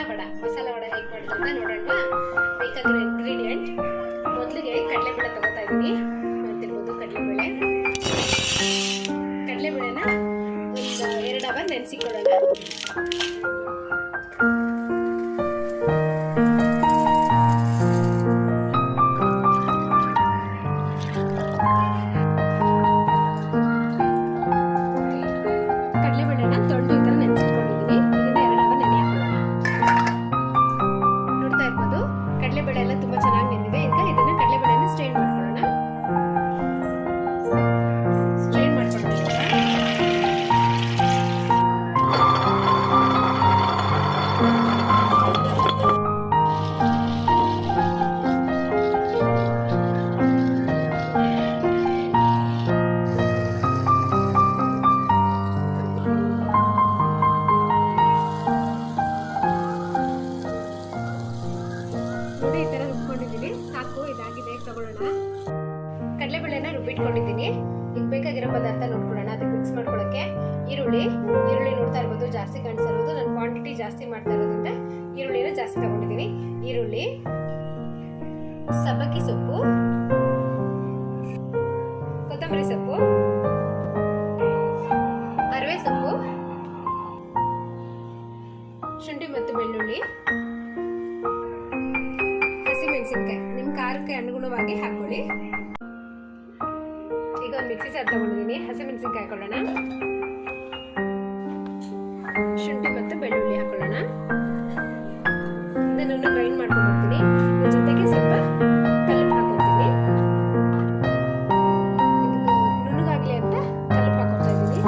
ಮಸಾಲ ವಡ ಹೇಗೆ ಮಾಡೋದು ಅಂತ ನೋಡೋಣ. ಬೇಕಾಗಿರೋ ಇಂಗ್ರೀಡಿಯೆಂಟ್ ಮೊದಲಿಗೆ ಕಡಲೆಬೇಳೆ ತಗೋತಾ ಇದ್ದೀನಿ. ನೋಡ್ತಿರ್ಬೋದು ಕಡಲೆಬೇಳೆನ ಒಂದು 2 ಅವರ್ ನೆನೆಸಿಕೊಳ್ಳೋಣ. ಕಡಲೆಬೇಳೆ ಎಲ್ಲ ತುಂಬಾ ಚೆನ್ನಾಗಿ ನೆಂದಿದೆ. ಈಗ ಇದನ್ನ ಕಡಲೆಬೇಳೆನ ಸ್ಟ್ರೈನ್ ಮಾಡ್ಕೊಳ್ಳೋಣ. ನೋಡಿ ಈ ತರ ರುಬ್ಕೊಂಡಿದ್ದೀನಿ. ಸಾಕು, ಇದಾಗಿದೆ. ತಗೊಳ್ಳೋಣ. ಕಡಲೆಬೇಳೆನ ರುಬ್ಬಿಟ್ಕೊಂಡಿದ್ದೀನಿ. ಈಗ ಬೇಕಾಗಿರೋ ಪದಾರ್ಥ ನೋಡ್ಕೊಳ್ಳೋಣ. ಅದಕ್ಕೆ ಮಿಕ್ಸ್ ಮಾಡ್ಕೊಳ್ಳೋಕೆ ಈರುಳ್ಳಿ ನೋಡ್ತಾ ಇರ್ಬೋದು, ಜಾಸ್ತಿ ಕಾಣಿಸ್ತಾ ಇರ್ಬೋದು. ನಾನು ಕ್ವಾಂಟಿಟಿ ಜಾಸ್ತಿ ಮಾಡ್ತಾ ಇರೋದ್ರಿಂದ ಈರುಳ್ಳಿನ ಜಾಸ್ತಿ ತಗೊಂಡಿದ್ದೀನಿ. ಈರುಳ್ಳಿ, ಸಬ್ಬಕ್ಕಿ ಸೊಪ್ಪು, ಕೊತ್ತಂಬರಿ ಸೊಪ್ಪು, ಅರಿವೆ ಸೊಪ್ಪು, ಶುಂಠಿ ಮತ್ತು ಬೆಳ್ಳುಳ್ಳಿ, ಹಸಿಮೆಣಸಿನಕಾಯಿ ನಿಮ್ಮ ಖಾರಕ್ಕೆ ಅನುಗುಣವಾಗಿ ಹಾಕೊಳ್ಳಿ. ಈಗ ಒಂದು ಮಿಕ್ಸಿ ಜಾರ್ ತಗೊಂಡಿದ್ದೀನಿ. ಹಸಿಮೆಣಸಿನಕಾಯಿ ಹಾಕೊಳ್ಳೋಣ. ಶುಂಠಿ ಮತ್ತು ಬೆಳ್ಳುಳ್ಳಿ ಹಾಕೊಳ್ಳೋಣ. ಇದನ್ನು ಗ್ರೈಂಡ್ ಮಾಡ್ಕೊಂಡು ಹೋಗ್ತೀನಿ. ಇದ್ರ ಜೊತೆಗೆ ಸ್ವಲ್ಪ ಕಲ್ಲುಪ್ಪು ಹಾಕೊಳ್ತೀನಿ. ಇದಕ್ಕೆ ನುಣ್ಣಗಾಗ್ಲಿ ಅಂತ ಕಲ್ಲುಪ್ಪು ಹಾಕೊಳ್ತಾ ಇದ್ದೀನಿ.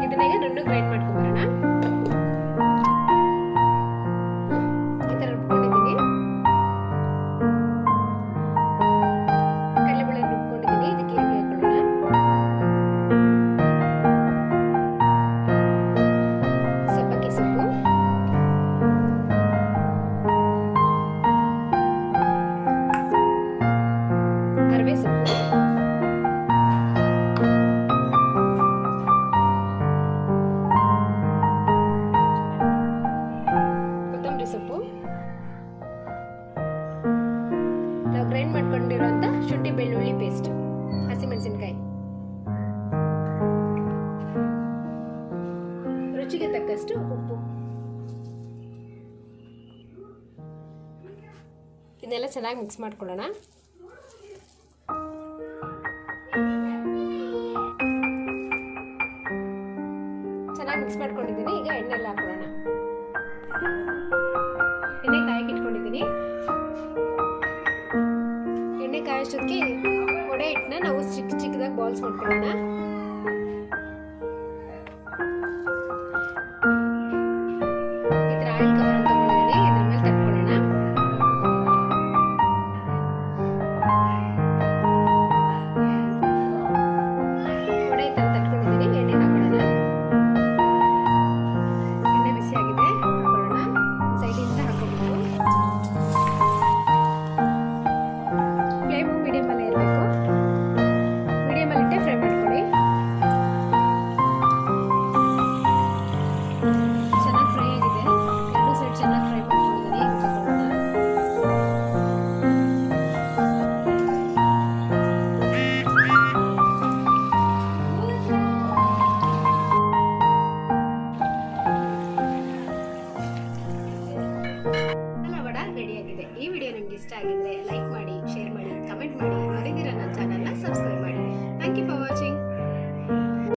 ಇದನ್ನ ಈಗ ನುಣ್ಣಗೆ ಗ್ರೈಂಡ್ ಮಾಡ್ಕೊಂಡು ಬರೋಣ. ಈ ತರ ರುಬ್ಕೊಂಡಿದ್ದೀನಿ. ಕಡಲೆಬೇಳೆ ರುಬ್ಕೊಂಡಿದ್ದೀನಿ. ಇದಕ್ಕೆ ಈರುಳ್ಳಿ ಹಾಕೊಳ್ಳೋಣ. ಸಬ್ಬಕ್ಕಿ ಸೊಪ್ಪು, ಅರಿವೆ ಸೊಪ್ಪು, ಕೊತ್ತಂಬರಿ ಸೊಪ್ಪು, ನಾವು ಗ್ರೈಂಡ್ ಮಾಡ್ಕೊಂಡಿರೋಂಥ ಶುಂಠಿ ಬೆಳ್ಳುಳ್ಳಿ ಪೇಸ್ಟ್, ಹಸಿಮೆಣಸಿನಕಾಯಿ, ರುಚಿಗೆ ತಕ್ಕಷ್ಟು ಉಪ್ಪು. ಇದನ್ನೆಲ್ಲ ಚೆನ್ನಾಗಿ ಮಿಕ್ಸ್ ಮಾಡ್ಕೊಳ್ಳೋಣ. ಚೆನ್ನಾಗಿ ಮಿಕ್ಸ್ ಮಾಡ್ಕೊಂಡಿದ್ದೀನಿ. ಈಗ ಎಣ್ಣೆ ಎಲ್ಲ ಹಾಕೊಳ್ಳೋಣ. ಎಣ್ಣೆ ಕಾಯಕ್ಕೆ ಇಟ್ಕೊಂಡಿದ್ದೀನಿ. ಎಣ್ಣೆ ಕಾಯೋಷ್ಟೊತ್ತಿಗೆ ವಡೆ ಹಿಟ್ಟನ್ನ ನಾವು ಚಿಕ್ಕದಾಗಿ ಬಾಲ್ಸ್ ಮಾಡ್ಕೊಳ್ಳೋಣ. ಈ ಥರ ಆಯಿಲ್ ಕವರ್ ಅಂತ ತಗೊಂಡಿದ್ದೀನಿ. ಇದ್ರ ಮೇಲೆ ತಟ್ಕೊಳ್ಳೋಣ. ವಡೆ ಈ ಥರ ತಟ್ಕೊಂಡಿದ್ದೀನಿ. ಎಣ್ಣೆ ಹಾಕೊಳ್ಳೋಣ. ಎಣ್ಣೆ ಬಿಸಿ ಆಗಿದೆ. ಹಾಕೊಳ್ಳೋಣ. ಸೈಡಿಂದ ಹಾಕೋಬೇಕು. ಫ್ಲೇಮು ಮೀಡಿಯಮಲ್ಲೇ ಇರಬೇಕು. ಮೀಡಿಯಮಲ್ಲಿಟ್ಟೆ ಫ್ರೈ ಮಾಡ್ಕೊಳ್ಳಿ. ಚೆನ್ನಾಗಿ ಫ್ರೈ ಆಗಿದೆ. 2 ಸೈಡ್ ಚೆನ್ನಾಗಿ ಫ್ರೈ ಮಾಡ್ಕೊಂಡಿದ್ದೀನಿ. ಈಗ ತಗೊಳ್ಳೋಣ. ಮಸಾಲ ವಡ ರೆಡಿಯಾಗಿದೆ. ಈ ವಿಡಿಯೋ ನಿಮ್ಗೆ ಇಷ್ಟ ಆಗಿದ್ರೆ ಲೈಕ್ ಮಾಡಿ.